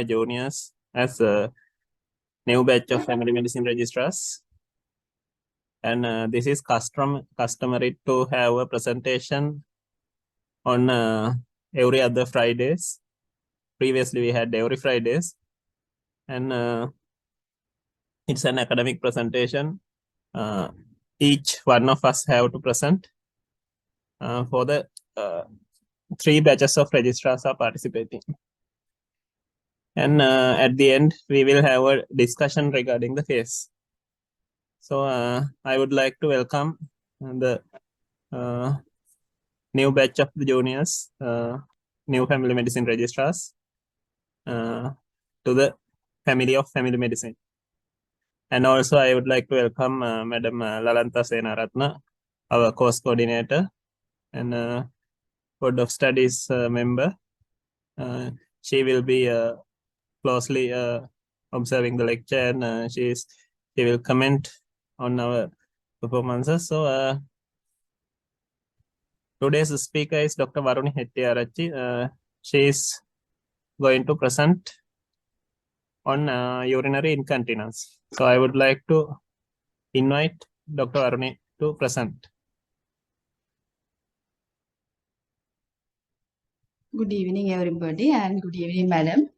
juniors as a new batch of family medicine registrars. And this is customary to have a presentation on every other Fridays. Previously, we had every Fridays. And it's an academic presentation. Each one of us have to present for the 3 batches of registrars are participating. And at the end, we will have a discussion regarding the case. So I would like to welcome the new batch of the juniors, new family medicine registrars to the family of family medicine. And also I would like to welcome Madam Lalanta Senaratna, our course coordinator and Board of Studies member. She will be closely observing the lecture, and she will comment on our performances. So today's speaker is Dr. Waruni Hettiarachchi. She is going to present on urinary incontinence. So I would like to invite Dr. Waruni to present. Good evening, everybody, and good evening, madam.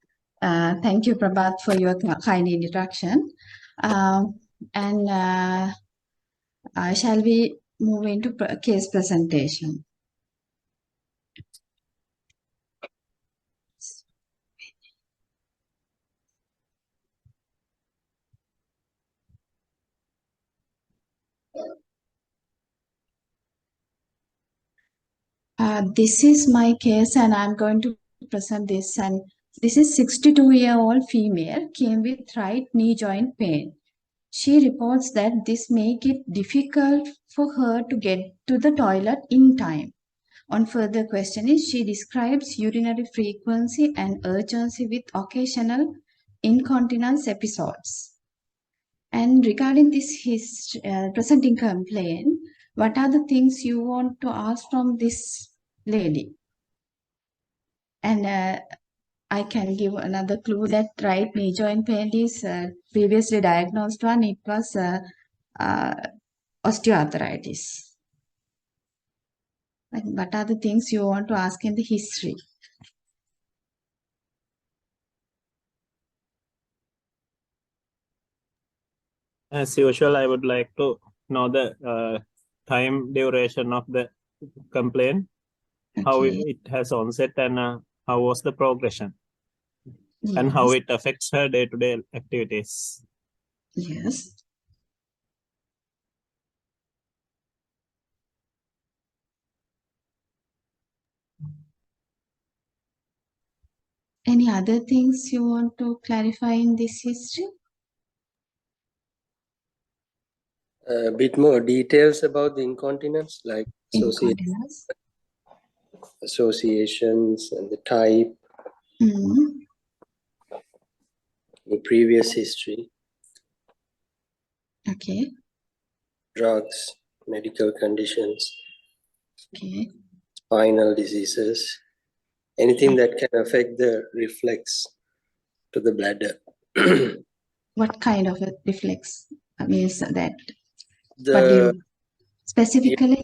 Thank you, Prabhat, for your kind introduction. Shall we move into case presentation? This is my case, and I'm going to present this. And this is 62-year-old female came with right knee joint pain. She reports that this make it difficult for her to get to the toilet in time. On further questioning, she describes urinary frequency and urgency with occasional incontinence episodes. And regarding this presenting complaint, what are the things you want to ask from this lady? And I can give another clue that right knee joint pain is previously diagnosed one. It was osteoarthritis. And what are the things you want to ask in the history? As usual, I would like to know the time duration of the complaint, Okay. how it has onset, and how was the progression, Yes. and how it affects her day-to-day activities. Yes. Any other things you want to clarify in this history? A bit more details about the incontinence, like associations and the type, the previous history. Okay. Drugs, medical conditions, Okay. spinal diseases, anything that can affect the reflex to the bladder. What kind of a reflex means that? The specifically?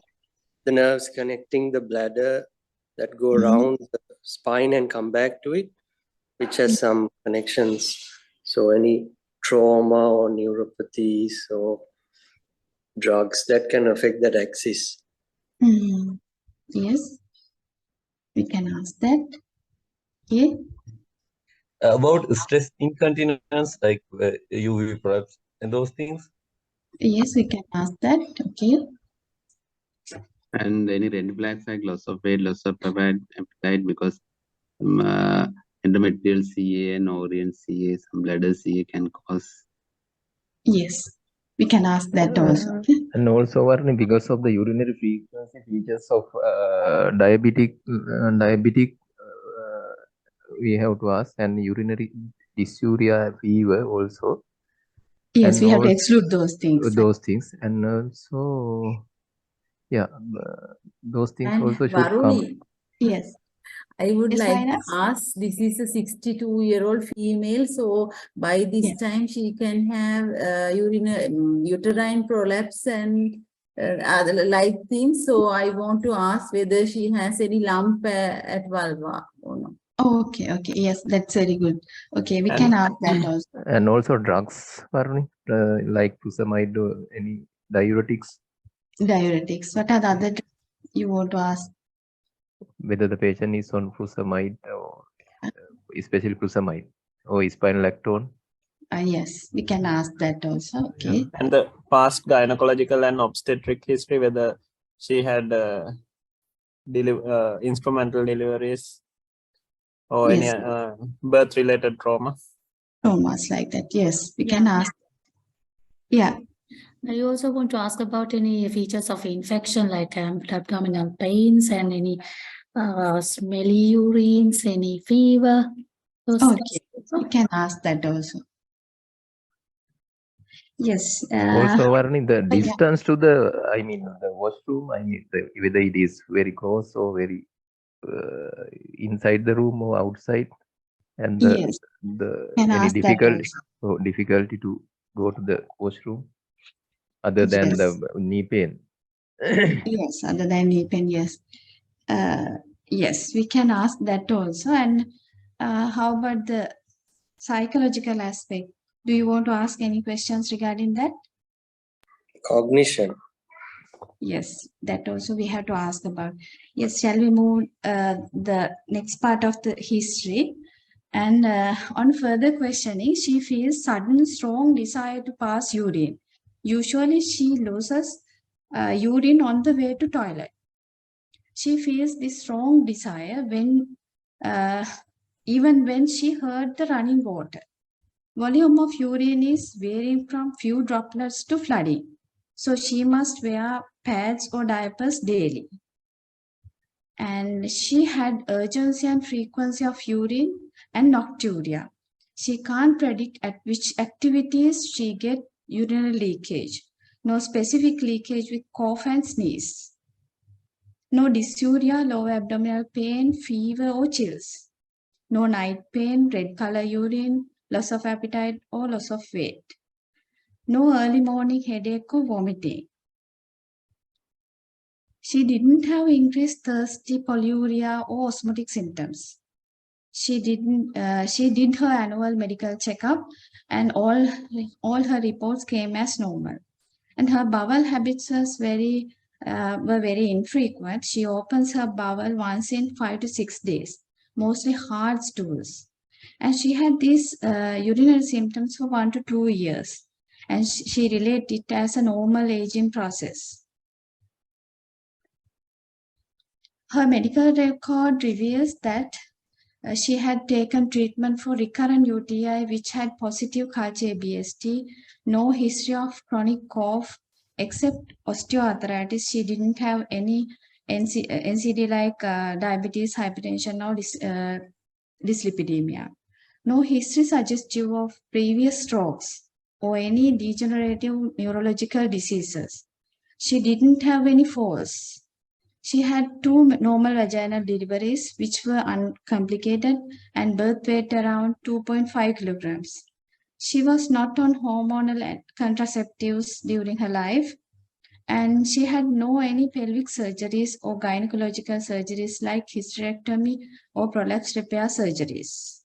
The nerves connecting the bladder that go around the spine and come back to it, which has some connections. So any trauma or neuropathies or drugs that can affect that axis. Yes, we can ask that. Okay. About stress incontinence, like UV products and those things? Yes, we can ask that. Okay. And any red flags like loss of weight, loss of appetite because endometrial CA and ovarian CA, some bladder CA can cause. Yes, we can ask that also. And also, because of the urinary frequency features of diabetic, we have to ask, and urinary dysuria, fever also. Yes, and we have to exclude those things. And so, yeah, those things And also should Waruni, come. Yes. I would Yes, like to Linus? ask, this is a 62-year-old female, so by this Yes. time she can have uterine prolapse and other like things. So I want to ask whether she has any lump at vulva or not. Okay, okay. Yes, that's very good. Okay, we And- can ask that also. And also drugs, Waruni, like fusamide or any diuretics, Diuretics. What are the other drugs you want to ask? whether the patient is on fusamide or especially fusamide or spironolactone. Yes, we can ask that also. Okay. And the past gynecological and obstetric history, whether she had instrumental deliveries or Yes. any birth-related trauma. Traumas like that. Yes, we Yeah. can ask. Yeah. I also want to ask about any features of infection like abdominal pains and any smelly urines, any fever. Those Okay, things. we can ask that also. Yes. Also, Waruni, the yeah. distance to the washroom, whether it is very close or very inside the room or outside, and Yes. Can any ask that difficulty to go to the washroom other than Yes. the knee pain. Yes, other than knee pain, yes. Yes, we can ask that also. And how about the psychological aspect? Do you want to ask any questions regarding that? Cognition. Yes, that also we have to ask about. Yes, shall we move the next part of the history? And on further questioning, she feels sudden strong desire to pass urine. Usually she loses urine on the way to toilet. She feels this strong desire when even when she heard the running water. Volume of urine is varying from few droplets to flooding. So she must wear pads or diapers daily. And she had urgency and frequency of urine and nocturia. She can't predict at which activities she get urinary leakage. No specific leakage with cough and sneeze. No dysuria, low abdominal pain, fever or chills. No night pain, red color urine, loss of appetite or loss of weight. No early morning headache or vomiting. She didn't have increased thirsty, polyuria or osmotic symptoms. She did her annual medical checkup and all her reports came as normal. And her bowel habits were very infrequent. She opens her bowel once in 5 to 6 days, mostly hard stools. And she had these urinary symptoms for 1 to 2 years. And she related it as a normal aging process. Her medical record reveals that she had taken treatment for recurrent UTI, which had positive culture ABST, no history of chronic cough, except osteoarthritis. She didn't have any NCD like diabetes, hypertension, or dyslipidemia. No history suggestive of previous strokes or any degenerative neurological diseases. She didn't have any falls. She had 2 normal vaginal deliveries, which were uncomplicated, and birth weight around 2.5 kilograms. She was not on hormonal contraceptives during her life, and she had no any pelvic surgeries or gynecological surgeries like hysterectomy or prolapse repair surgeries.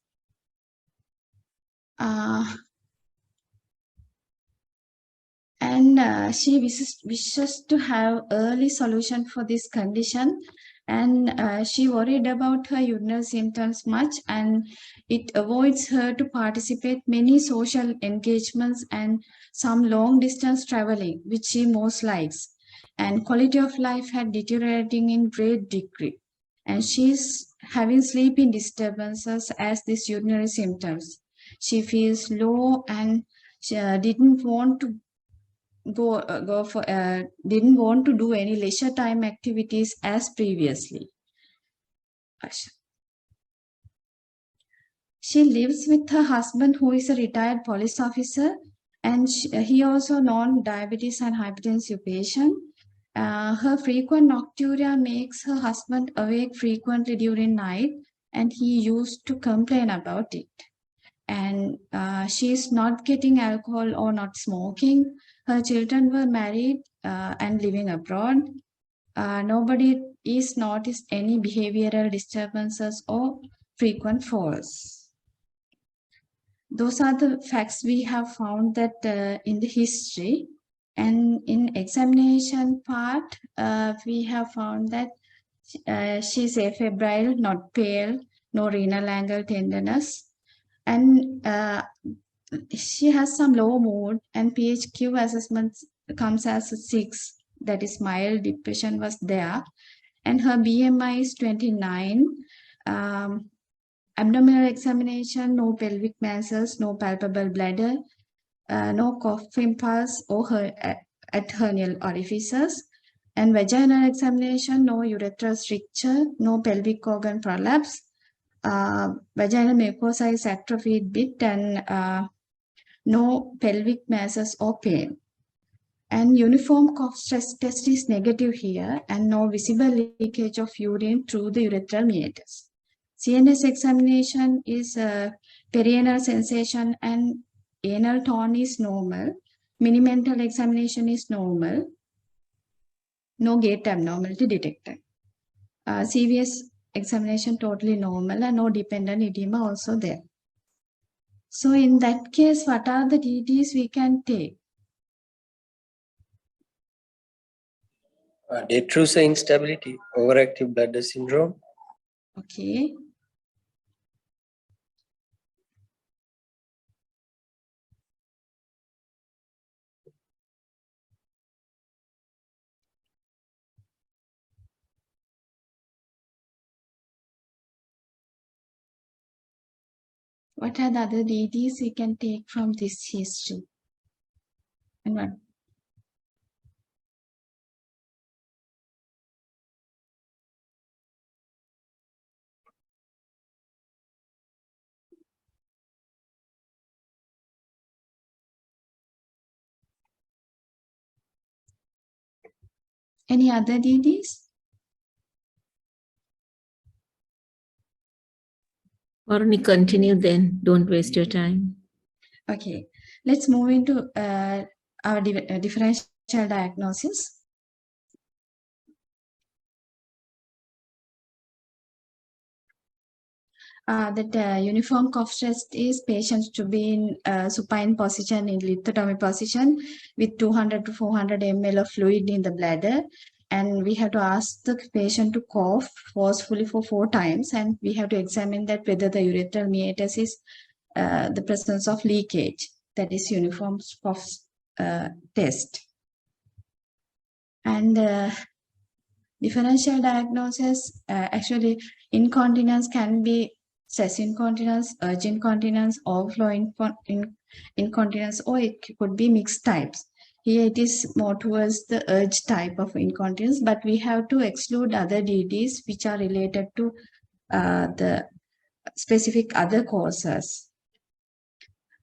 And she wishes to have early solution for this condition, and she worried about her urinary symptoms much, and it avoids her to participate many social engagements and some long distance traveling, which she most likes. And quality of life had deteriorating in great degree, and she's having sleeping disturbances as these urinary symptoms. She feels low, and she didn't want to didn't want to do any leisure time activities as previously. She lives with her husband, who is a retired police officer, and he also non-diabetes and hypertensive patient. Her frequent nocturia makes her husband awake frequently during night, and he used to complain about it. And she's not getting alcohol or not smoking. Her children were married and living abroad. Nobody is noticed any behavioral disturbances or frequent falls. Those are the facts we have found that in the history. And in examination part, we have found that she's afebrile, not pale, no renal angle tenderness, and she has some low mood, and PHQ assessment comes as a 6, that is mild depression was there, and her BMI is 29. Abdominal examination, no pelvic masses, no palpable bladder, no cough impulse or at hernial orifices, and vaginal examination, no urethral stricture, no pelvic organ prolapse, vaginal mucosa is atrophied bit, and no pelvic masses or pain. And uniform cough stress test is negative here, and no visible leakage of urine through the urethral meatus. CNS examination is perianal sensation and anal tone is normal. Mini-mental examination is normal. No gait abnormality detected. CVS examination totally normal, and no dependent edema also there. So in that case, what are the DDs we can take? Detrusor instability, overactive bladder syndrome. Okay. What are the other DDs we can take from this history? And what? Any other DDs? Waruni, continue then. Don't waste your time. Okay, let's move into our differential diagnosis. Uniform cough test is patients to be in supine position, in lithotomy position with 200 to 400 ml of fluid in the bladder. And we have to ask the patient to cough forcefully for 4 times. And we have to examine that whether the urethral meatus is the presence of leakage. That is uniform cough test. And differential diagnosis, actually incontinence can be stress incontinence, urge incontinence, overflow incontinence, or it could be mixed types. Here it is more towards the urge type of incontinence, but we have to exclude other DDs which are related to the specific other causes.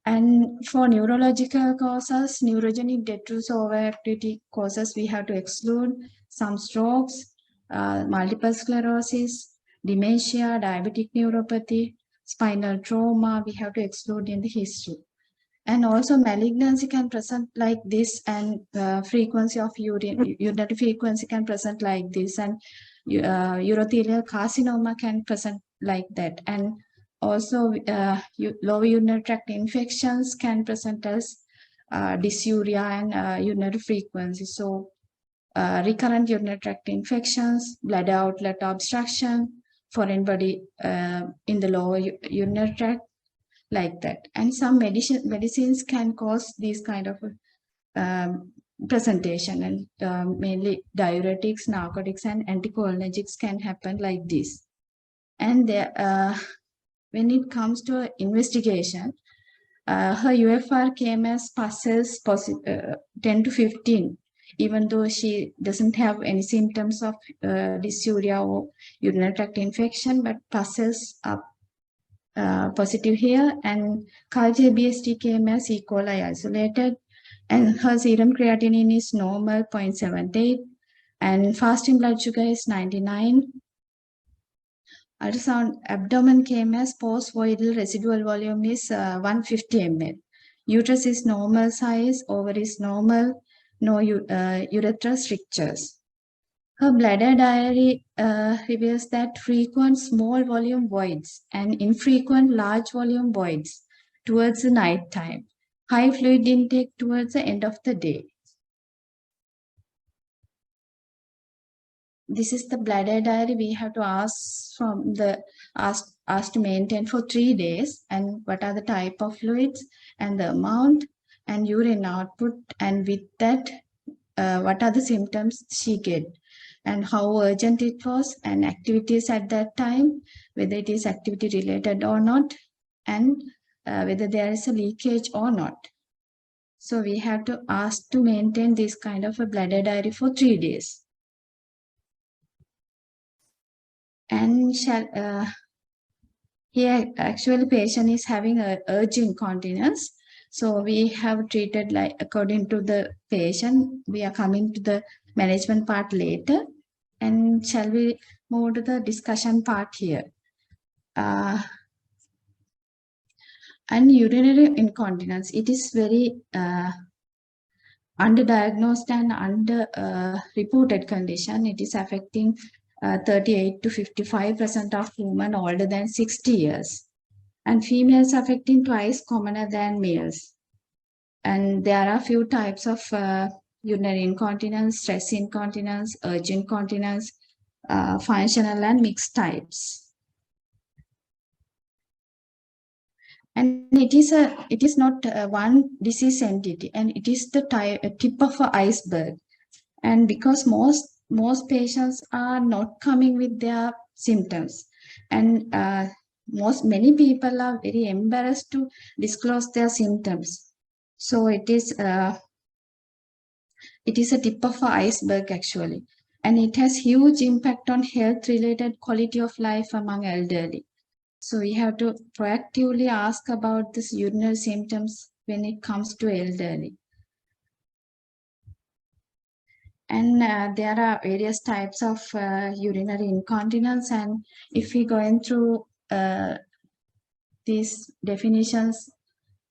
And for neurological causes, neurogenic detrusor overactivity causes, we have to exclude some strokes, multiple sclerosis, dementia, diabetic neuropathy, spinal trauma, we have to exclude in the history. And also malignancy can present like this, and frequency of urinary frequency can present like this, and urothelial carcinoma can present like that. And also lower urinary tract infections can present as dysuria and urinary frequency. So recurrent urinary tract infections, bladder outlet obstruction, foreign body in the lower urinary tract, like that. And some medicines can cause these kind of presentation, and mainly diuretics, narcotics, and anticholinergics can happen like this. And when it comes to investigation, her UFR came as pulses 10 to 15, even though she doesn't have any symptoms of dysuria or urinary tract infection, but pulses are positive here. And culture BST came as E. coli isolated, and her serum creatinine is normal 0.78. And fasting blood sugar is 99. Ultrasound abdomen came as post-voidal residual volume is 150 ml. Uterus is normal size, ovary is normal, no urethral strictures. Her bladder diary reveals that frequent small volume voids and infrequent large volume voids towards the night time. High fluid intake towards the end of the day. This is the bladder diary. We have to ask from the ask to maintain for 3 days, and what are the type of fluids and the amount and urine output, and with that what are the symptoms she get and how urgent it was, and activities at that time, whether it is activity related or not, and whether there is a leakage or not. So we have to ask to maintain this kind of a bladder diary for 3 days. And here actually patient is having a urge incontinence. So we have treated like according to the patient. We are coming to the management part later. And shall we move to the discussion part here? And urinary incontinence, it is very underdiagnosed and under-reported condition. It is affecting 38 to 55% of women older than 60 years. And females affecting twice commoner than males. And there are few types of urinary incontinence, stress incontinence, urge incontinence, functional and mixed types. And it is not one disease entity, and it is the tip of an iceberg. And because most patients are not coming with their symptoms, and many people are very embarrassed to disclose their symptoms. So it is a tip of an iceberg actually, and it has huge impact on health-related quality of life among elderly. So we have to proactively ask about this urinary symptoms when it comes to elderly. And there are various types of urinary incontinence, and if we going through these definitions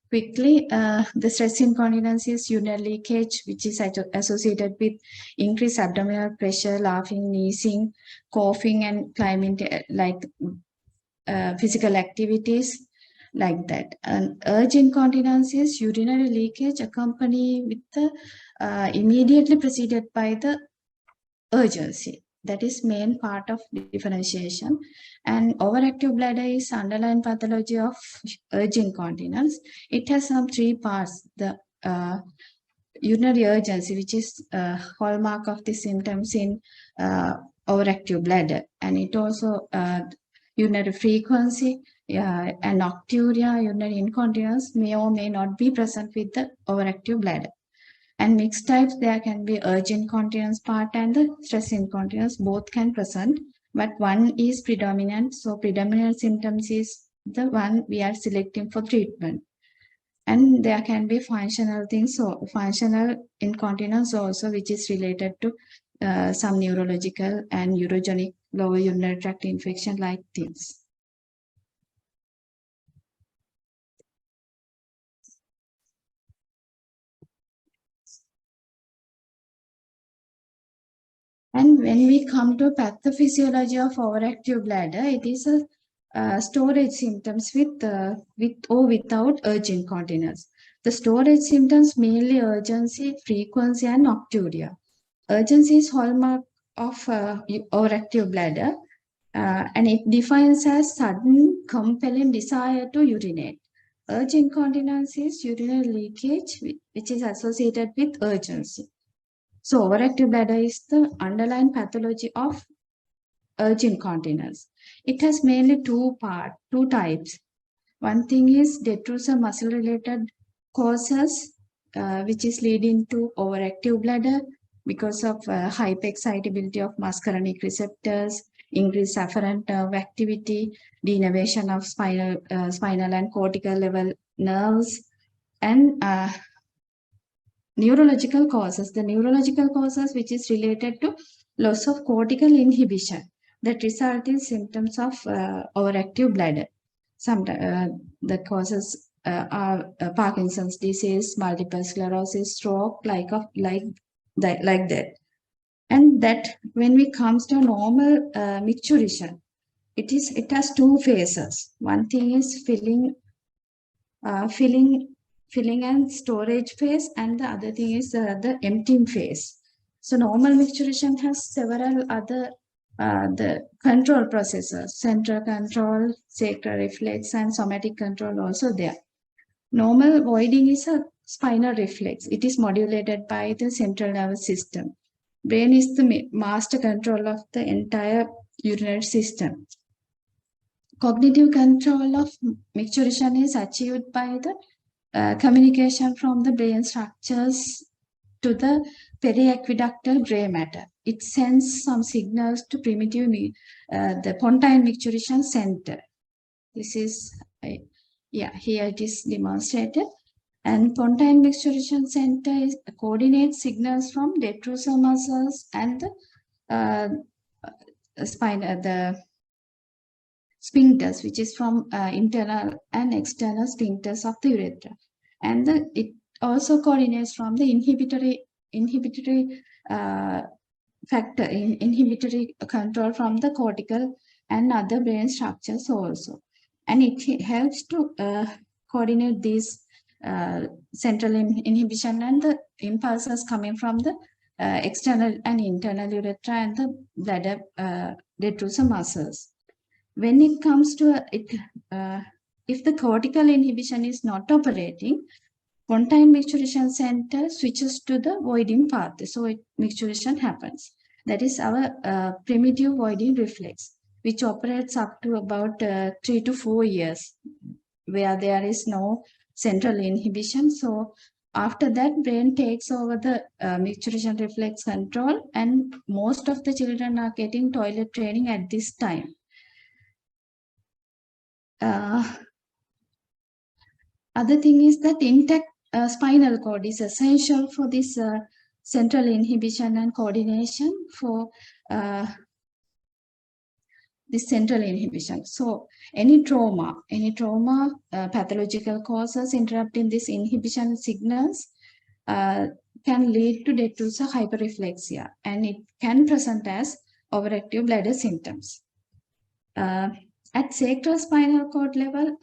quickly, the stress incontinence is urinary leakage, which is associated with increased abdominal pressure, laughing, sneezing, coughing, and climbing, like physical activities like that. And urge incontinence is urinary leakage accompanied with the immediately preceded by the urgency. That is main part of differentiation. And overactive bladder is underlying pathology of urge incontinence. It has some 3 parts. The urinary urgency, which is hallmark of the symptoms in overactive bladder, and it also urinary frequency and nocturia, urinary incontinence may or may not be present with the overactive bladder. And mixed types, there can be urge incontinence part and the stress incontinence, both can present, but one is predominant. So predominant symptoms is the one we are selecting for treatment. And there can be functional things, so functional incontinence also, which is related to some neurological and urogenic lower urinary tract infection like things. And when we come to pathophysiology of overactive bladder, it is a storage symptoms with or without urge incontinence. The storage symptoms mainly urgency, frequency, and nocturia. Urgency is hallmark of overactive bladder, and it defines as sudden, compelling desire to urinate. Urge incontinence is urinary leakage, which is associated with urgency. So overactive bladder is the underlying pathology of urge incontinence. It has mainly two types. One thing is detrusor muscle related causes, which is leading to overactive bladder because of hyperexcitability of muscarinic receptors, increased afferent nerve activity, denervation of spinal and cortical level nerves, and neurological causes. The neurological causes which is related to loss of cortical inhibition that result in symptoms of overactive bladder. The causes are Parkinson's disease, multiple sclerosis, stroke, like that. And that when we comes to normal micturition, it has two phases. One thing is filling and storage phase, and the other thing is the emptying phase. So normal micturition has several other the control processes, central control, sacral reflex, and somatic control also there. Normal voiding is a spinal reflex. It is modulated by the central nervous system. Brain is the master control of the entire urinary system. Cognitive control of micturition is achieved by the communication from the brain structures to the periaqueductal gray matter. It sends some signals to primitive the pontine micturition center. This is here it is demonstrated. And pontine micturition center coordinates signals from detrusor muscles and the the sphincters, which is from internal and external sphincters of the urethra. And it also coordinates from the inhibitory control from the cortical and other brain structures also. And it helps to coordinate these central inhibition and the impulses coming from the external and internal urethra and the bladder detrusor muscles. When it comes to if the cortical inhibition is not operating, pontine micturition center switches to the voiding path, so micturition happens. That is our primitive voiding reflex, which operates up to about 3 to 4 years, where there is no central inhibition. So after that, brain takes over the micturition reflex control, and most of the children are getting toilet training at this time. Other thing is that intact spinal cord is essential for this central inhibition and coordination for this central inhibition. So any trauma, pathological causes interrupting this inhibition signals can lead to detrusor hyperreflexia, and it can present as overactive bladder symptoms. At sacral spinal cord level,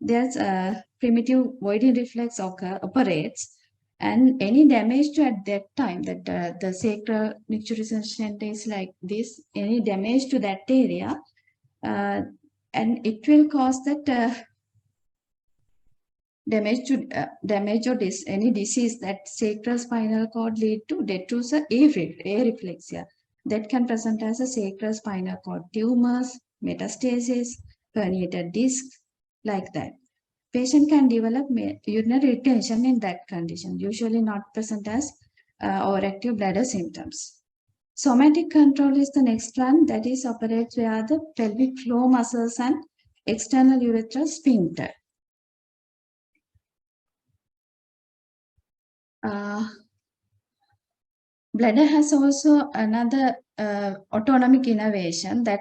there's a primitive voiding reflex operates, and any damage to at that time that the sacral micturition center is like this, any damage to that area, and it will cause that damage or any disease that sacral spinal cord lead to detrusor areflexia that can present as a sacral spinal cord tumors, metastasis, herniated disc, like that. Patient can develop urinary retention in that condition, usually not present as overactive bladder symptoms. Somatic control is the next one, that is operates where the pelvic floor muscles and external urethral sphincter. Bladder has also another autonomic innervation that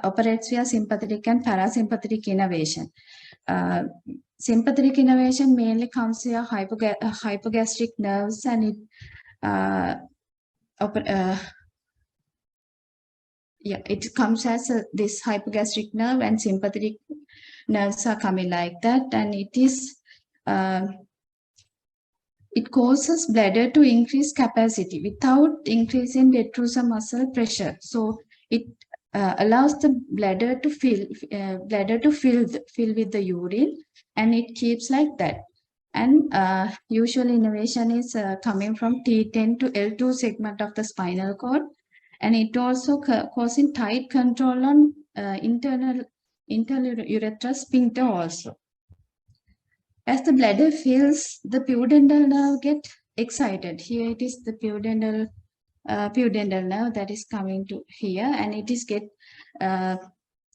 operates via sympathetic and parasympathetic innervation. Sympathetic innervation mainly comes via hypogastric nerves, and it comes as this hypogastric nerve, and sympathetic nerves are coming like that, and it is it causes bladder to increase capacity without increasing detrusor muscle pressure. So it allows the bladder to fill with the urine, and it keeps like that. And usual innervation is coming from T10 to L2 segment of the spinal cord, and it also causing tight control on internal urethral sphincter also. As the bladder fills, the pudendal nerve get excited. Here it is the pudendal nerve that is coming to here, and it is get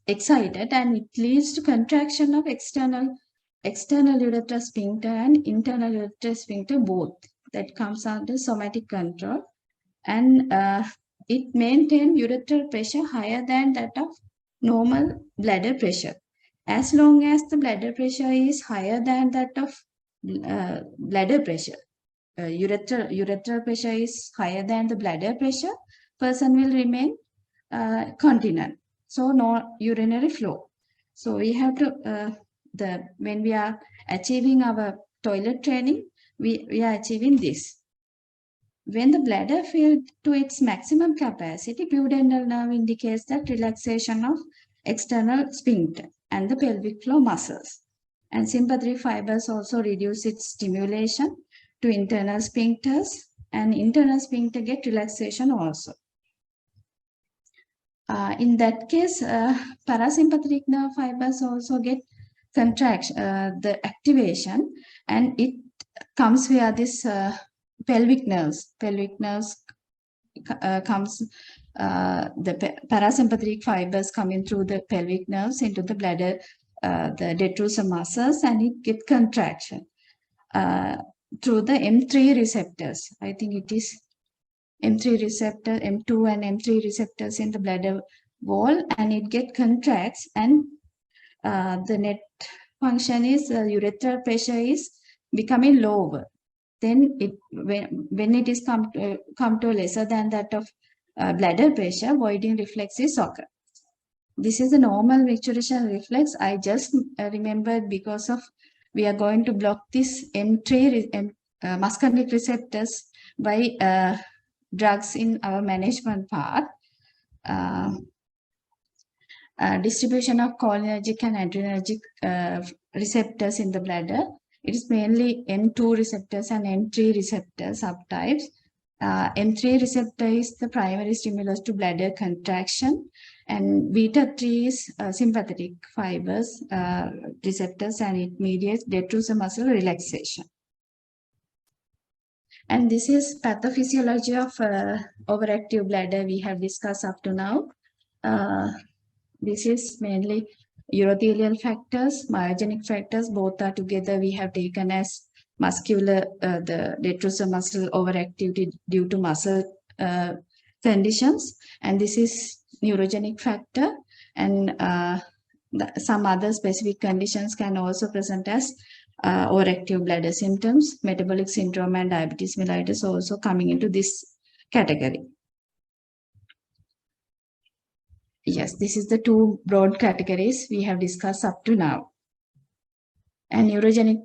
excited, and it leads to contraction of external urethral sphincter and internal urethral sphincter both. That comes under somatic control. and it maintains urethral pressure higher than that of normal bladder pressure. As long as the bladder pressure is higher than that of bladder pressure, urethral pressure is higher than the bladder pressure, person will remain continent. So no urinary flow. So we have to, when we are achieving our toilet training, we are achieving this. When the bladder filled to its maximum capacity, pudendal nerve indicates that relaxation of external sphincter and the pelvic floor muscles. And sympathetic fibers also reduce its stimulation to internal sphincters, and internal sphincter get relaxation also. In that case, parasympathetic nerve fibers also get contraction, the activation, and it comes via this pelvic nerves. Pelvic nerves comes, the parasympathetic fibers coming through the pelvic nerves into the bladder, the detrusor muscles, and it get contraction through the M3 receptors. I think it is M3 receptor, M2 and M3 receptors in the bladder wall, and it get contracts, and the net function is urethral pressure is becoming lower. Then it, when it is come to lesser than that of bladder pressure, voiding reflex is occur. This is a normal micturition reflex. I just remembered because of we are going to block this M3 muscarinic receptors by drugs in our management part. Distribution of cholinergic and adrenergic receptors in the bladder. It is mainly M2 receptors and M3 receptor subtypes. M3 receptor is the primary stimulus to bladder contraction, and beta 3 is sympathetic fibers receptors, and it mediates detrusor muscle relaxation. And this is pathophysiology of overactive bladder we have discussed up to now. This is mainly urothelial factors, myogenic factors, both are together we have taken as muscular, the detrusor muscle overactivity due to muscle conditions, and this is neurogenic factor, and some other specific conditions can also present as overactive bladder symptoms. Metabolic syndrome and diabetes mellitus also coming into this category. Yes, this is the two broad categories we have discussed up to now. And neurogenic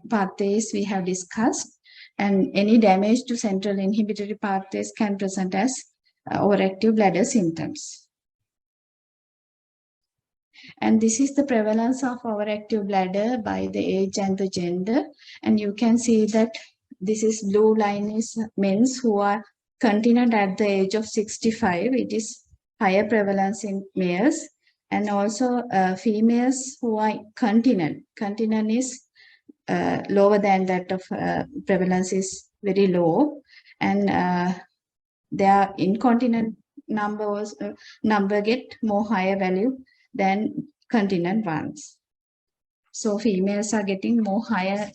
pathways we have discussed, and any damage to central inhibitory pathways can present as overactive bladder symptoms. And this is the prevalence of overactive bladder by the age and the gender. And you can see that this is blue line is men who are continent at the age of 65. It is higher prevalence in males, and also females who are continent. Continent is lower than that of prevalence is very low, and their incontinent number get more higher value than continent ones. So females are getting more higher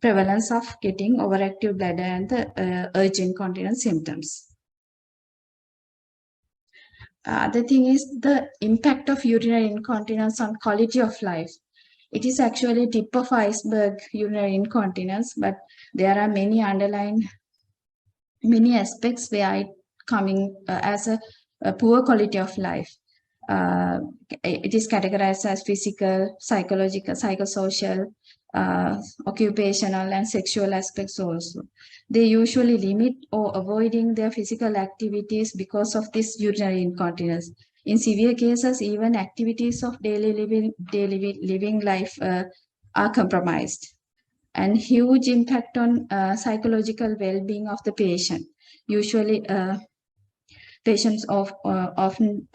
prevalence of getting overactive bladder and the urge incontinence symptoms. The thing is the impact of urinary incontinence on quality of life. It is actually tip of iceberg, urinary incontinence, but there are many underlying, many aspects where it coming as a poor quality of life. It is categorized as physical, psychological, psychosocial, occupational, and sexual aspects also. They usually limit or avoiding their physical activities because of this urinary incontinence. In severe cases, even activities of daily living life are compromised. And huge impact on psychological well-being of the patient. Usually, patients often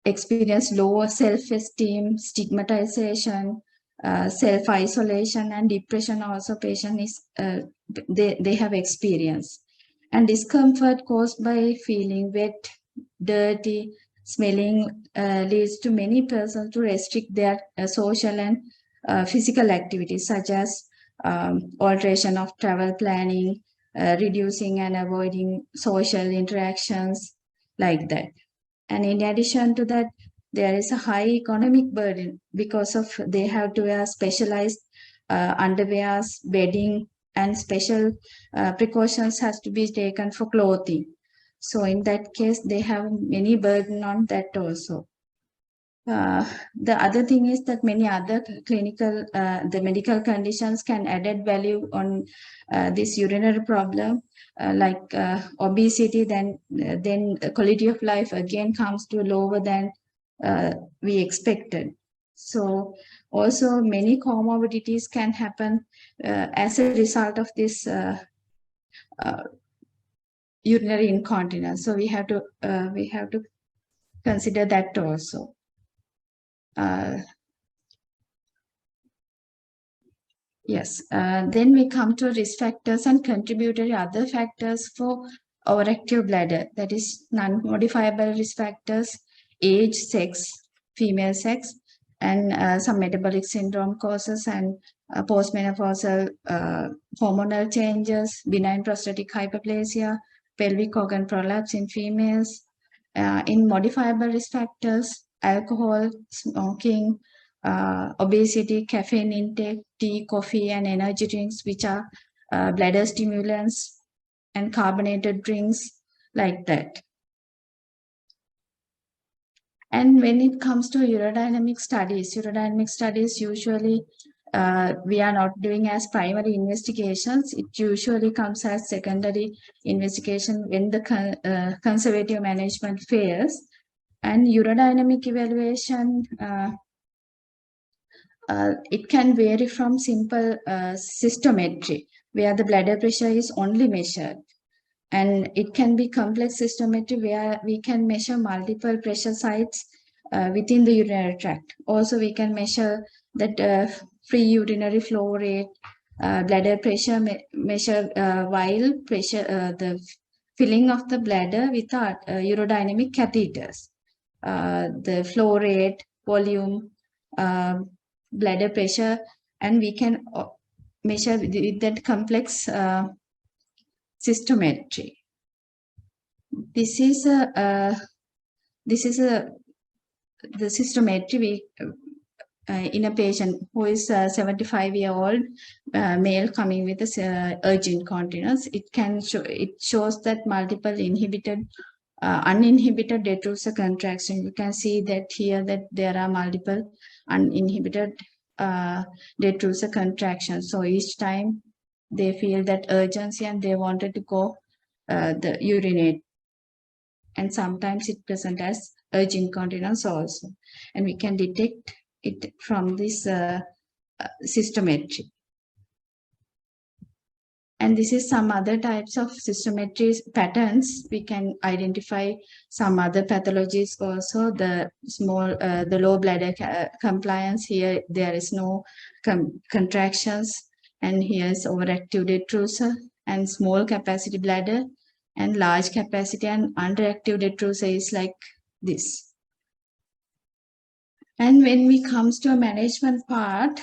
experience lower self-esteem, stigmatization, self-isolation, and depression also patient is they have experienced. And discomfort caused by feeling wet, dirty, smelling leads to many persons to restrict their social and physical activities such as alteration of travel planning, reducing and avoiding social interactions, like that. And in addition to that, there is a high economic burden because of they have to wear specialized underwears, bedding, and special precautions has to be taken for clothing. So in that case, they have many burden on that also. The other thing is that many other clinical, the medical conditions can added value on this urinary problem, like obesity. Then the quality of life again comes to lower than we expected. So also many comorbidities can happen as a result of this urinary incontinence. So we have to consider that also. Yes, then we come to risk factors and contributory other factors for overactive bladder. That is non-modifiable risk factors, age, sex, female sex, and some metabolic syndrome causes and postmenopausal hormonal changes, benign prostatic hyperplasia, pelvic organ prolapse in females. In modifiable risk factors, alcohol, smoking, obesity, caffeine intake, tea, coffee, and energy drinks, which are bladder stimulants, and carbonated drinks, like that. And when it comes to urodynamic studies usually we are not doing as primary investigations. It usually comes as secondary investigation when the conservative management fails. And urodynamic evaluation, it can vary from simple cystometry, where the bladder pressure is only measured. And it can be complex cystometry, where we can measure multiple pressure sites within the urinary tract. Also, we can measure that free urinary flow rate, bladder pressure measure while pressure, the filling of the bladder with urodynamic catheters. The flow rate, volume, bladder pressure, and we can measure with that complex cystometry. This is the cystometry we in a patient who is 75-year-old male coming with urgent incontinence. It shows that multiple inhibited uninhibited detrusor contraction. You can see that here that there are multiple uninhibited detrusor contractions. So each time they feel that urgency and they wanted to go the urinate. And sometimes it presents as urgent incontinence also. And we can detect it from this cystometry. And this is some other types of cystometry patterns. We can identify some other pathologies also. The low bladder compliance, here there is no contractions, and here is overactive detrusor, and small capacity bladder, and large capacity and underactive detrusor is like this. And when we comes to a management part,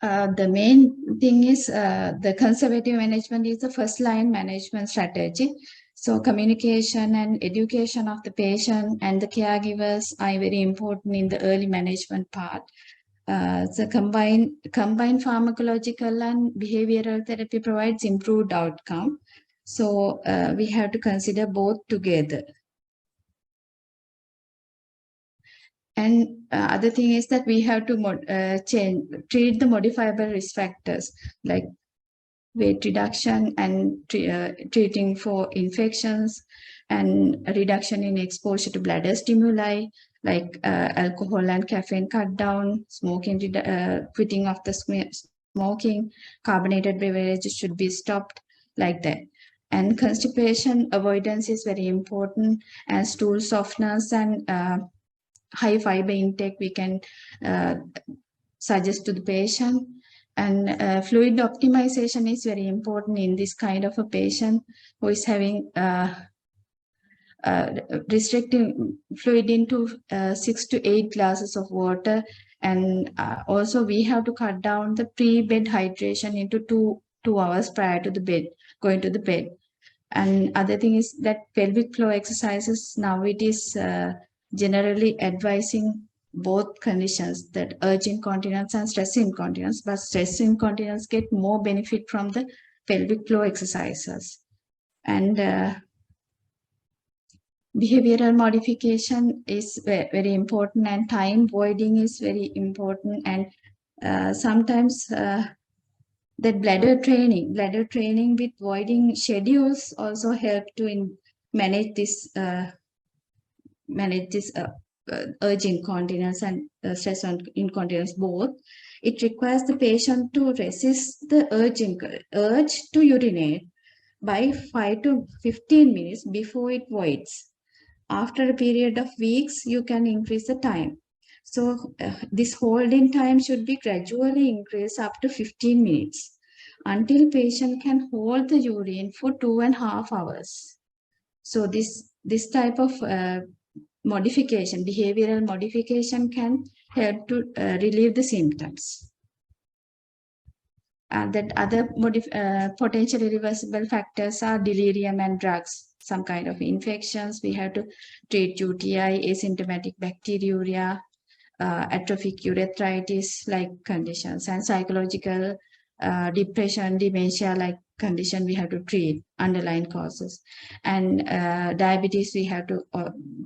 the main thing is the conservative management is the first line management strategy. So communication and education of the patient and the caregivers are very important in the early management part. So combined pharmacological and behavioral therapy provides improved outcome. So we have to consider both together. And other thing is that we have to treat the modifiable risk factors like weight reduction and treating for infections, and a reduction in exposure to bladder stimuli like alcohol and caffeine cut down, smoking, quitting of the smoking, carbonated beverages should be stopped, like that. And constipation avoidance is very important, and stool softness and high fiber intake we can suggest to the patient. And fluid optimization is very important in this kind of a patient who is having restricting fluid into 6 to 8 glasses of water, And also we have to cut down the pre-bed hydration into two hours prior to the bed, going to the bed. And other thing is that pelvic floor exercises, now it is generally advising both conditions, that urge incontinence and stress incontinence, but stress incontinence get more benefit from the pelvic floor exercises. And behavioral modification is very important, and time voiding is very important. And sometimes that bladder training with voiding schedules also help to manage this urge incontinence and stress incontinence both. It requires the patient to resist the urge to urinate by 5 to 15 minutes before it voids. After a period of weeks, you can increase the time. So this holding time should be gradually increased up to 15 minutes until patient can hold the urine for 2.5 hours. So this type of modification, behavioral modification, can help to relieve the symptoms. And that other potentially reversible factors are delirium and drugs, some kind of infections. We have to treat UTI, asymptomatic bacteriuria, atrophic urethritis like conditions, and psychological depression, dementia like condition we have to treat, underlying causes. And diabetes we have to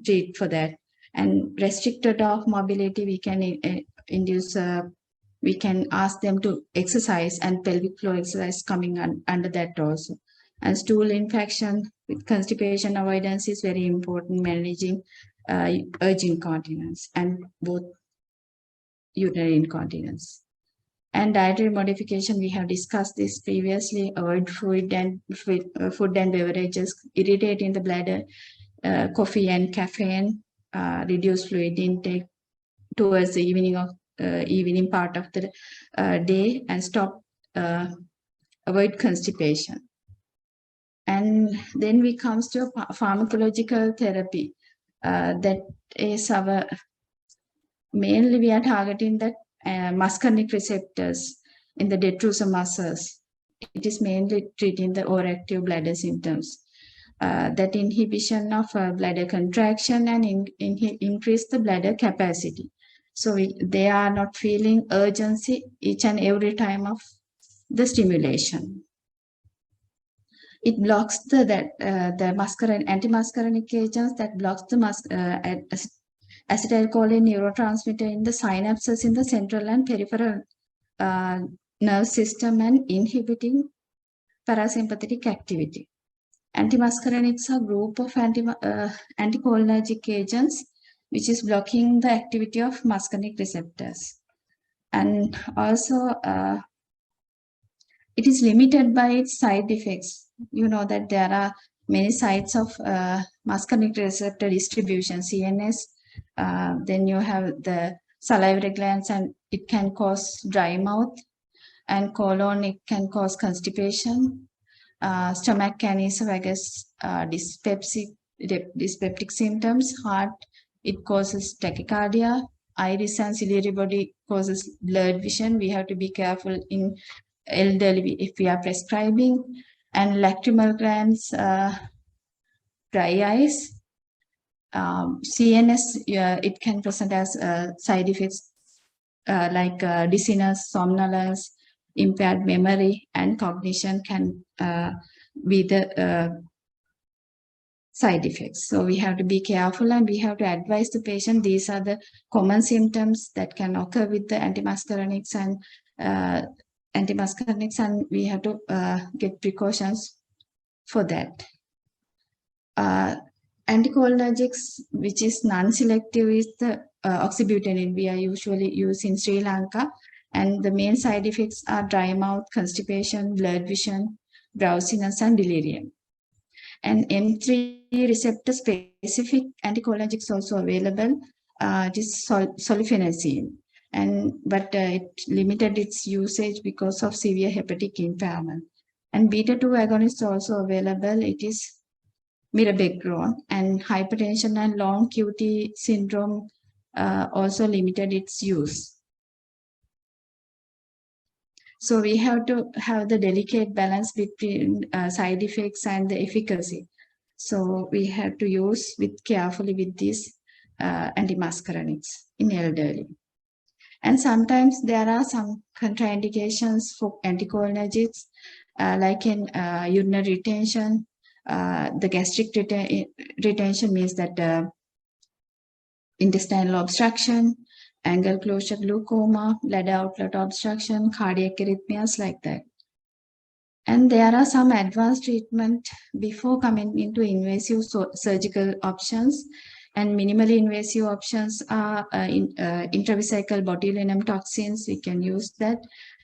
treat for that. And restricted of mobility, we can induce we can ask them to exercise, and pelvic floor exercise coming under that also. And stool infection with constipation avoidance is very important, managing urge incontinence and both urinary incontinence. And dietary modification, we have discussed this previously. Avoid food and beverages irritating the bladder, coffee and caffeine, reduce fluid intake towards the evening part of the day, and avoid constipation. And then we comes to pharmacological therapy. That is our, mainly we are targeting that muscarinic receptors in the detrusor muscles. It is mainly treating the overactive bladder symptoms. That inhibition of bladder contraction and increase the bladder capacity. So they are not feeling urgency each and every time of the stimulation. It blocks the anti-muscarinic agents that blocks the acetylcholine neurotransmitter in the synapses in the central and peripheral nerve system, and inhibiting parasympathetic activity. Antimuscarinics are a group of anticholinergic agents which is blocking the activity of muscarinic receptors. And also it is limited by its side effects. You know that there are many sites of muscarinic receptor distribution, CNS. Then you have the salivary glands, and it can cause dry mouth, and colon, it can cause constipation. Stomach can esophagus, dyspeptic symptoms. Heart, it causes tachycardia. Iris and ciliary body causes blurred vision. We have to be careful in elderly if we are prescribing. And lacrimal glands, dry eyes. CNS, it can present as side effects like dizziness, somnolence, impaired memory, and cognition can be the side effects. So we have to be careful, and we have to advise the patient. These are the common symptoms that can occur with the antimuscarinics, and we have to get precautions for that. Anticholinergics, which is non-selective, is the oxybutynin we are usually used in Sri Lanka. And the main side effects are dry mouth, constipation, blurred vision, drowsiness, and delirium. And M3 receptor specific anticholinergics also available. It is sulfenazine, but it limited its usage because of severe hepatic impairment. And beta-2 agonists also available. It is mirabegron, and hypertension and long QT syndrome also limited its use. So we have to have the delicate balance between side effects and the efficacy. So we have to use carefully with these antimuscarinics in elderly. And sometimes there are some contraindications for anticholinergics, like in urinary retention. The gastric retention means that intestinal obstruction, angle closure glaucoma, bladder outlet obstruction, cardiac arrhythmias, like that. And there are some advanced treatment before coming into invasive surgical options. And minimally invasive options are intravesical botulinum toxins. We can use that.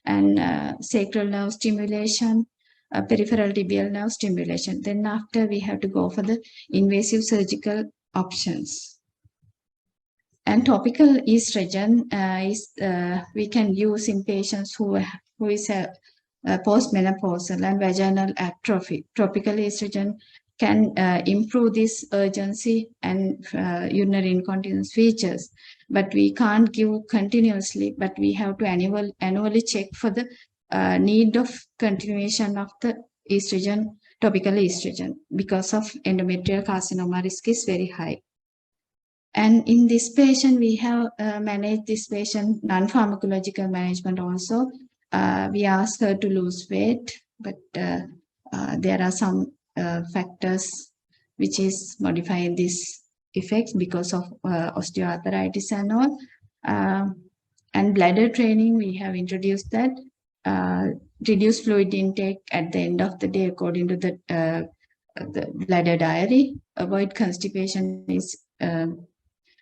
And sacral nerve stimulation, peripheral tibial nerve stimulation. Then after, we have to go for the invasive surgical options. And topical estrogen we can use in patients who is postmenopausal and vaginal atrophy. Topical estrogen can improve this urgency and urinary incontinence features, but we can't give continuously, but we have to annually check for the need of continuation of the estrogen, topical estrogen, because of endometrial carcinoma risk is very high. And in this patient, we have managed this patient non-pharmacological management also. We asked her to lose weight, but there are some factors which is modifying this effects because of osteoarthritis and all. And bladder training, we have introduced that. Reduce fluid intake at the end of the day according to the bladder diary. Avoid constipation is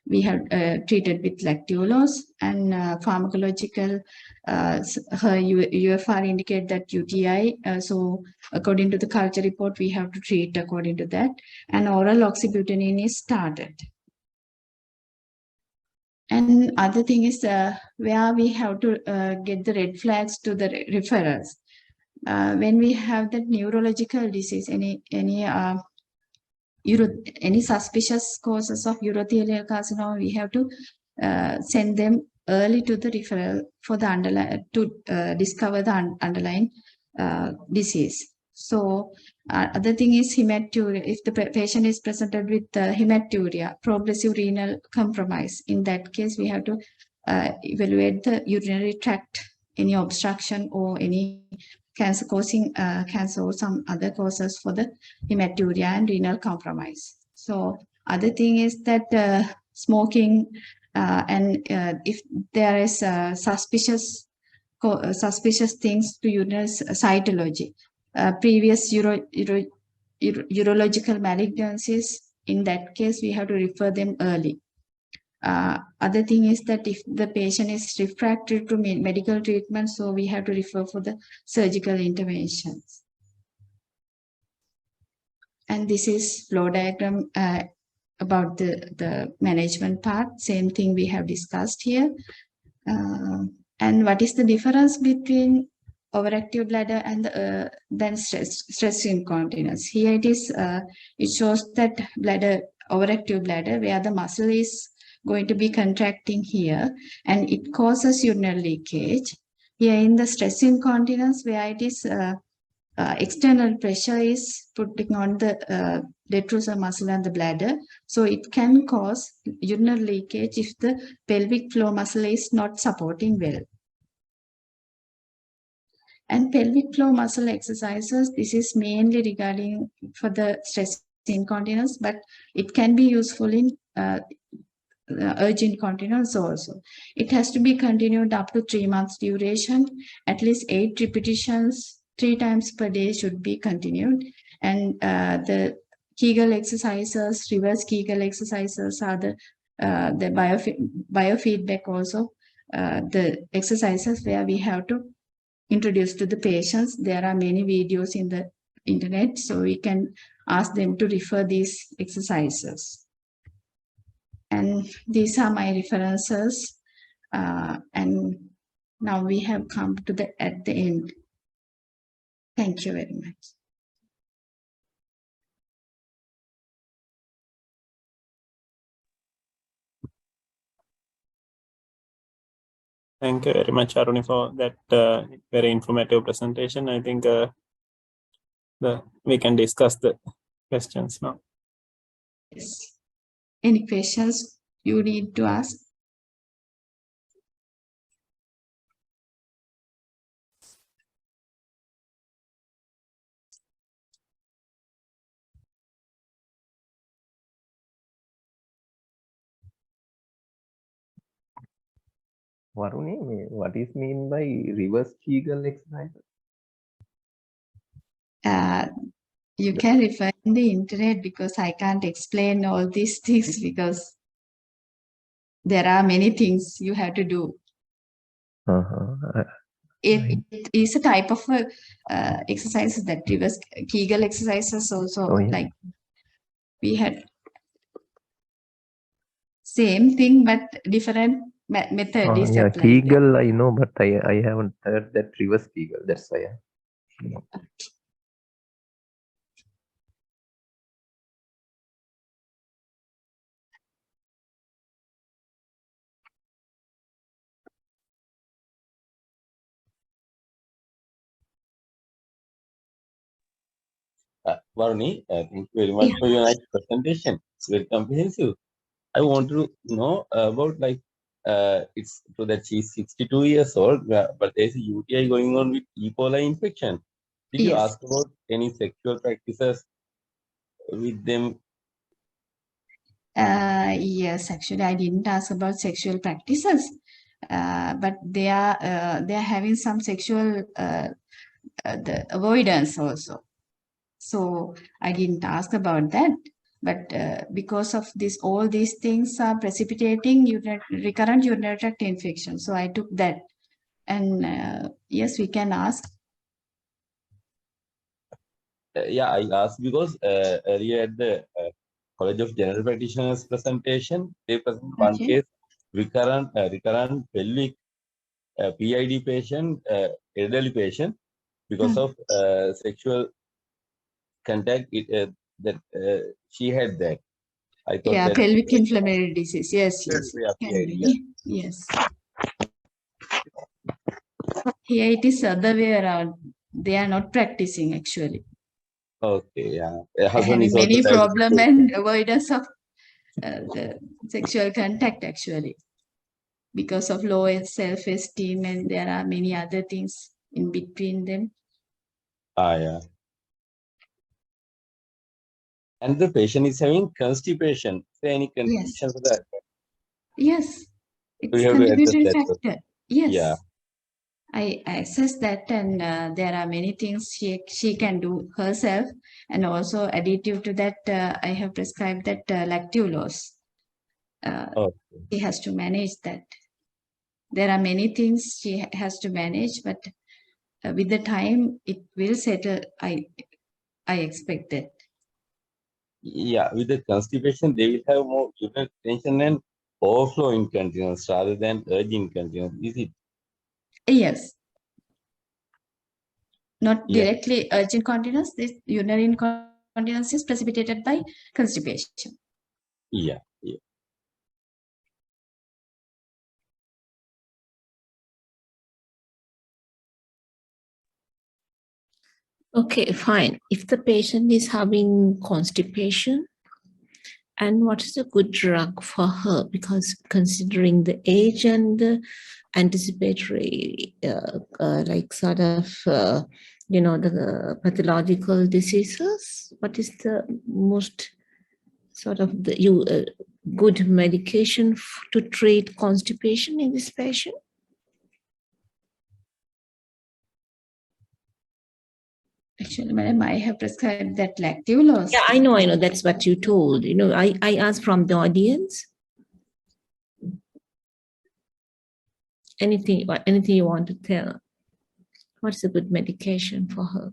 we have treated with lactulose, and pharmacological, her UFR indicate that UTI. So according to the culture report, we have to treat according to that. And oral oxybutynin is started. And other thing is where we have to get the red flags to the referrals. When we have that neurological disease, any suspicious causes of urothelial carcinoma, we have to send them early to the referral for the discover the underlying disease. So other thing is hematuria. If the patient is presented with hematuria, progressive renal compromise, in that case we have to evaluate the urinary tract, any obstruction or any cancer causing cancer or some other causes for the hematuria and renal compromise. So other thing is that smoking and if there is suspicious things to urinary cytology, previous urological malignancies, in that case we have to refer them early. Other thing is that if the patient is refractory to medical treatment, so we have to refer for the surgical interventions. And this is flow diagram about the management part. Same thing we have discussed here. And what is the difference between overactive bladder and then stress incontinence? Here it is. It shows that overactive bladder, where the muscle is going to be contracting here, and it causes urinary leakage. Here in the stress incontinence, where it is external pressure is putting on the detrusor muscle and the bladder, so it can cause urinary leakage if the pelvic floor muscle is not supporting well. And pelvic floor muscle exercises, this is mainly regarding for the stress incontinence, but it can be useful in urge incontinence also. It has to be continued up to 3 months duration. At least 8 repetitions, 3 times per day should be continued. And the Kegel exercises, reverse Kegel exercises are the biofeedback also. The exercises where we have to introduce to the patients. There are many videos in the internet, so we can ask them to refer these exercises. And these are my references. And now we have come to at the end. Thank you very much. Thank you very much, Aruni, for that very informative presentation. I think we can discuss the questions now. Yes. Any questions you need to ask? Waruni, what is mean by reverse Kegel exercise? You can refer in the internet because I can't explain all these things because there are many things you have to do. It is a type of exercises that reverse Kegel exercises also. Oh, yeah. Like we had same thing but different method is Yeah, applied. Kegel I know, but I haven't heard that reverse Kegel. That's why. Waruni, thank you very much for your nice presentation. It's very comprehensive. I want to know about it's so that she's 62 years old, but there's a UTI going on with E. coli infection. Did you Yes. ask about any sexual practices with them? Yes, actually, I didn't ask about sexual practices, but they are having some sexual the avoidance also. So I didn't ask about that, but because of this, all these things are precipitating recurrent urinary tract infection. So I took that, and yes, we can ask. Yeah, I asked because earlier at the College of General Practitioners presentation, they present one Okay. case recurrent pelvic PID patient, elderly patient, because of sexual contact that she had that. I thought Yeah, that pelvic inflammatory disease. Yes, yes, yeah, can PID, yeah. be. Yes. Here it is other way around. They are not practicing actually. Okay, yeah. Husband Having is also many diabetic problem patient. and avoidance of the sexual contact actually because of low self-esteem, and there are many other things in between them. Ah, yeah. And the patient is having constipation. Is there any contribution for that? Yes, We it's have to address contributory that. factor. Yes. Yeah. I assess that, and there are many things she can do herself, and also additive to that, I have prescribed that lactulose. Okay. She has to manage that. There are many things she has to manage, but with the time it will settle. I expect that. Yeah, with the constipation, they will have more urinary retention and overflow incontinence rather than urge incontinence. Is it? Yes. Not Yeah. directly urge incontinence. This urinary incontinence is precipitated by constipation. Yeah. Yeah. Okay, fine. If the patient is having constipation, and what is a good drug for her? Because considering the age and the anticipatory, the pathological diseases, what is the most sort of good medication to treat constipation in this patient? Actually, madam, I have prescribed that lactulose. Yeah, I know. That's what you told. I asked from the audience. Anything you want to tell? What's a good medication for her?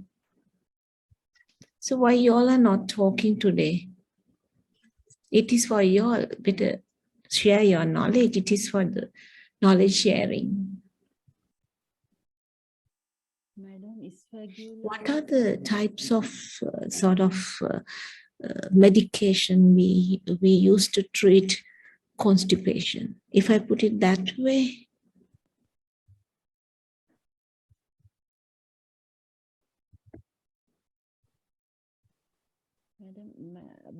So why you all are not talking today? It is for you all better share your knowledge. It is for the knowledge sharing. What are the types of medication we use to treat constipation? If I put it that way,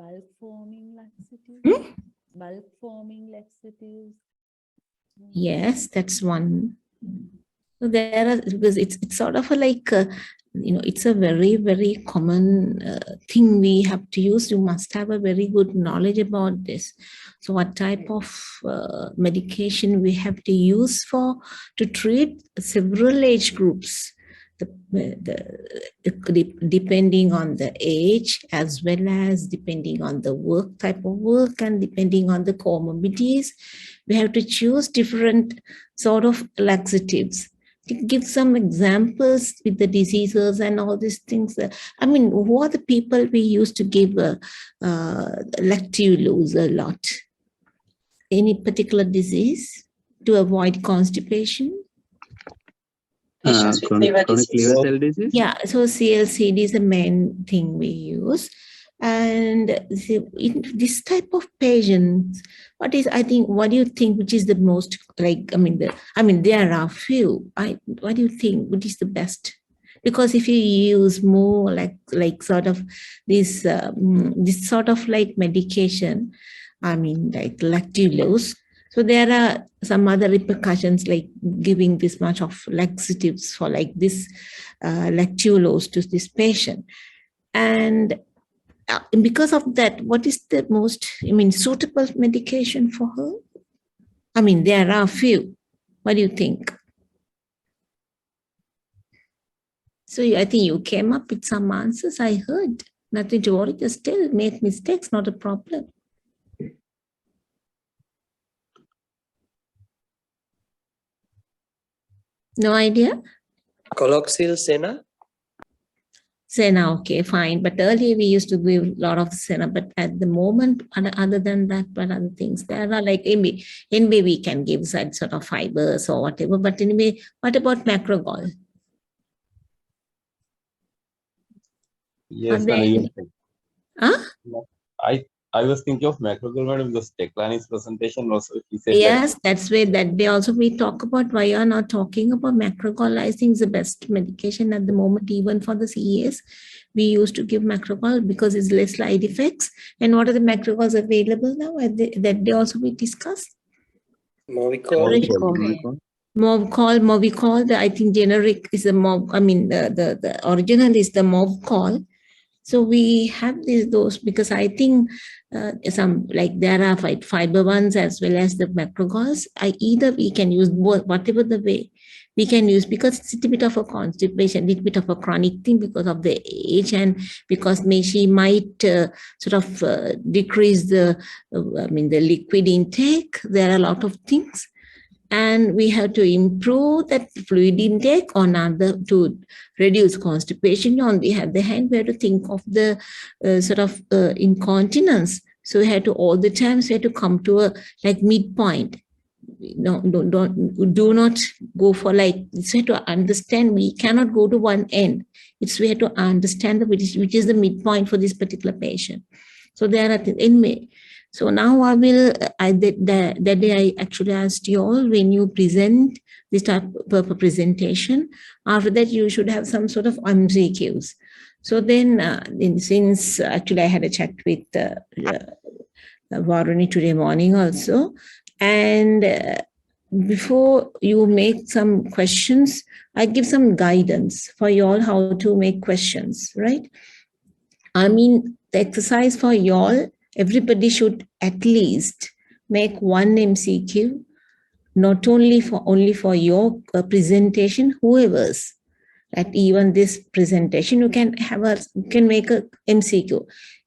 bulk forming laxatives? Hmm? Bulk forming laxatives. Yes, that's one. So there are, because it's sort of a like, it's a very, very common thing we have to use. You must have a very good knowledge about this. So what type of medication we have to use to treat several age groups, depending on the age, as well as depending on the work type of work, and depending on the comorbidities, we have to choose different sort of laxatives. Give some examples with the diseases and all these things. I mean, who are the people we used to give lactulose a lot? Any particular disease to avoid constipation? Chronic liver cell disease. Yeah, so CLCD is the main thing we use. And in this type of patients, what do you think, which is the most, like, there are few. What do you think, which is the best? Because if you use more like sort of this sort of like medication, like lactulose, so there are some other repercussions, like giving this much of laxatives for like this lactulose to this patient. And because of that, what is the most, suitable medication for her? There are a few. What do you think? So I think you came up with some answers. I heard. Nothing to worry. Just still make mistakes, not a problem. No idea? Coloxyl Sena? Sena, okay, fine. But earlier we used to give a lot of Sena, but at the moment, other than that, but other things, there are like, anyway we can give that sort of fibers or whatever. But anyway, what about macrogol? Yes, I was thinking of macrogol because Teklani's presentation also, he said yes, that's where that day also we talk about why you are not talking about macrogol. I think is the best medication at the moment, even for the CES. We used to give macrogol because it's less side effects. And what are the macrogols available now? That day also we discussed. Movicol. Movicol. I think generic is the the original is the Movicol. So we have those because I think some, like, there are fiber ones as well as the macrogols. Either we can use both, whatever the way we can use, because it's a little bit of a constipation, a little bit of a chronic thing because of the age, and because she might sort of decrease the liquid intake. There are a lot of things. And we have to improve that fluid intake to reduce constipation. On the other hand, we have to think of the sort of incontinence. So we have to all the times we have to come to a like midpoint. Do not go for like, it's we have to understand we cannot go to one end. We have to understand which is the midpoint for this particular patient. So there are things. Anyway, so now that day I actually asked you all, when you present this type of presentation, after that you should have some sort of MCQs. So then since actually I had a chat with Waruni today morning also, and before you make some questions, I give some guidance for you all how to make questions, right? The exercise for you all, everybody should at least make one MCQ, not only for your presentation, whoever's, that even this presentation, you can make a MCQ.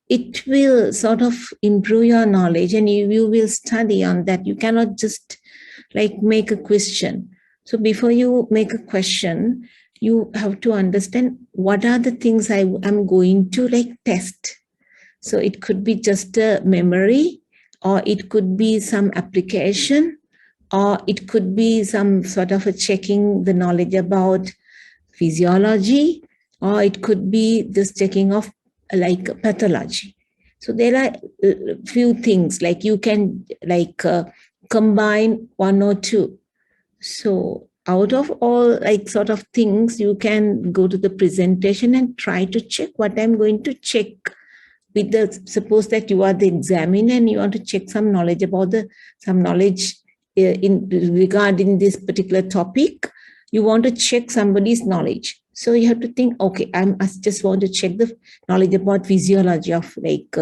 It will sort of improve your knowledge, and you will study on that. You cannot just like make a question. So before you make a question, you have to understand what are the things I'm going to like test. So it could be just a memory, or it could be some application, or it could be some sort of a checking the knowledge about physiology, or it could be just checking of like pathology. So there are a few things like you can like combine one or two. So out of all like sort of things, you can go to the presentation and try to check what I'm going to check with the, suppose that you are the examiner and you want to check some knowledge about some knowledge in regarding this particular topic, you want to check somebody's knowledge. So you have to think, okay, I just want to check the knowledge about physiology of like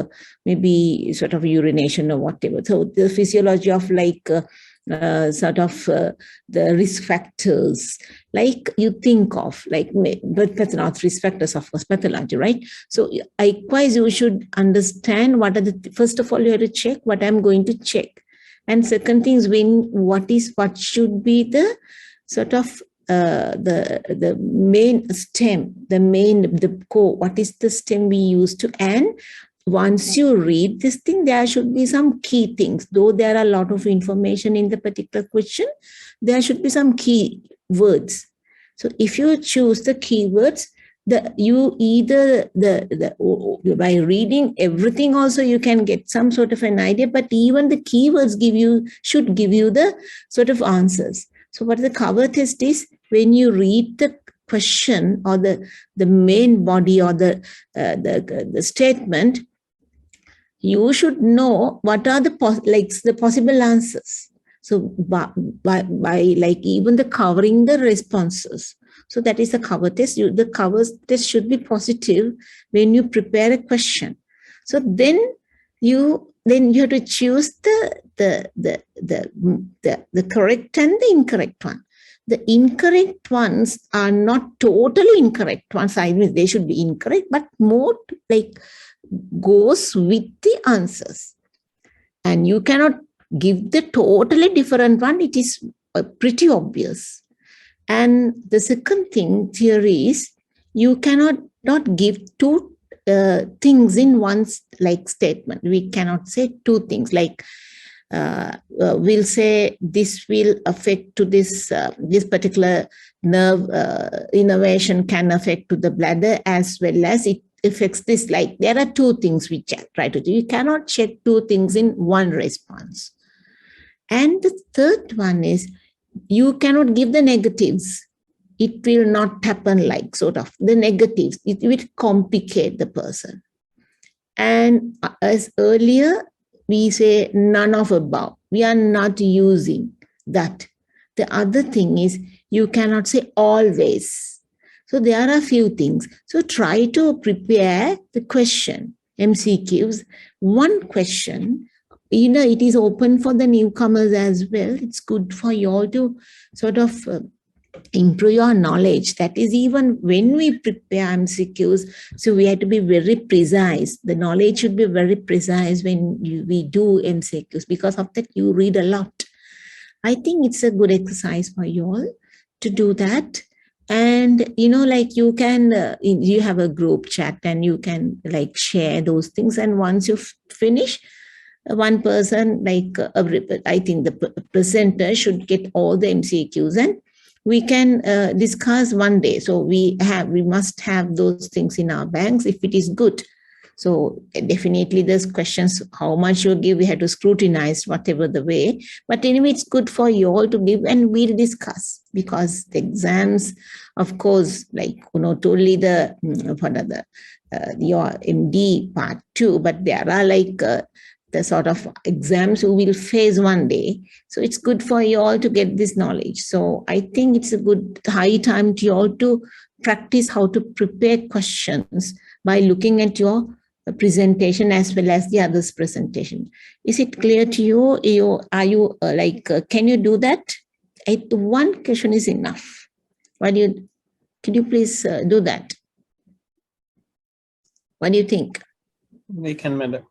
maybe sort of urination or whatever. So the physiology of like sort of the risk factors, like you think of, like, but that's not risk factors, of course, pathology, right? So likewise, you should understand what are the, first of all, you have to check what I'm going to check. And second thing is what should be the sort of the main stem, the core, what is the stem we use to, and once you read this thing, there should be some key things. Though there are a lot of information in the particular question, there should be some key words. So if you choose the keywords, by reading everything also you can get some sort of an idea, but even the keywords should give you the sort of answers. So what the cover test is, when you read the question or the main body or the statement, you should know what are the possible answers. So by like even the covering the responses. So that is the cover test. The cover test should be positive when you prepare a question. So then you have to choose the correct and the incorrect one. The incorrect ones are not totally incorrect ones. I mean, they should be incorrect, but more like goes with the answers. And you cannot give the totally different one. It is pretty obvious. And the second thing here is you cannot not give two things in one like statement. We cannot say two things like we'll say this will affect to this this particular nerve innervation can affect to the bladder as well as it affects this. Like there are two things we try to do. You cannot check two things in one response. And the third one is you cannot give the negatives. It will not happen like sort of the negatives. It will complicate the person. And as earlier, we say none of above. We are not using that. The other thing is you cannot say always. So there are a few things. So try to prepare the question, MCQs, one question. You know, it is open for the newcomers as well. It's good for you all to sort of improve your knowledge. That is, even when we prepare MCQs, so we have to be very precise. The knowledge should be very precise when we do MCQs. Because of that, you read a lot. I think it's a good exercise for you all to do that. And, you know, like you can, you have a group chat and you can like share those things. And once you finish, one person, like I think the presenter should get all the MCQs and we can discuss one day. So we must have those things in our banks if it is good. So definitely there's questions, how much you give, we have to scrutinize whatever the way. But anyway, it's good for you all to give and we'll discuss, because the exams, of course, like, you know, totally the your MD part too, but there are like the sort of exams you will face one day. So it's good for you all to get this knowledge. So I think it's a good high time to you all to practice how to prepare questions by looking at your presentation as well as the others' presentation. Is it clear to you? Are you can you do that? One question is enough. Could you please do that? What do you think? We can, madam.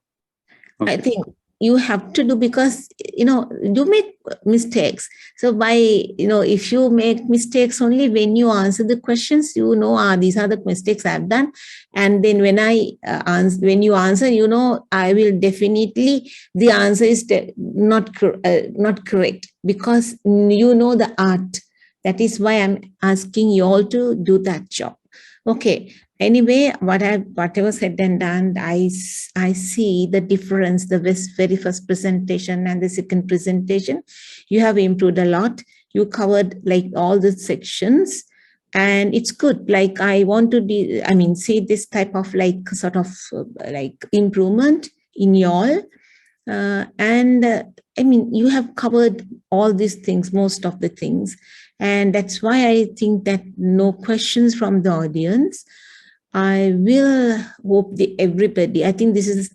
Okay. I think you have to do, because, you know, you make mistakes. So by, you know, if you make mistakes only when you answer the questions, you know, these are the mistakes I've done. And then when when you answer, you know, I will definitely, the answer is not correct, because you know the art. That is why I'm asking you all to do that job. Okay. Anyway, whatever said and done, I see the difference, the very first presentation and the second presentation. You have improved a lot. You covered like all the sections And it's good. Like I want to see this type of like sort of like improvement in y'all. You have covered all these things, most of the things. And that's why I think that no questions from the audience. I will hope everybody, I think this is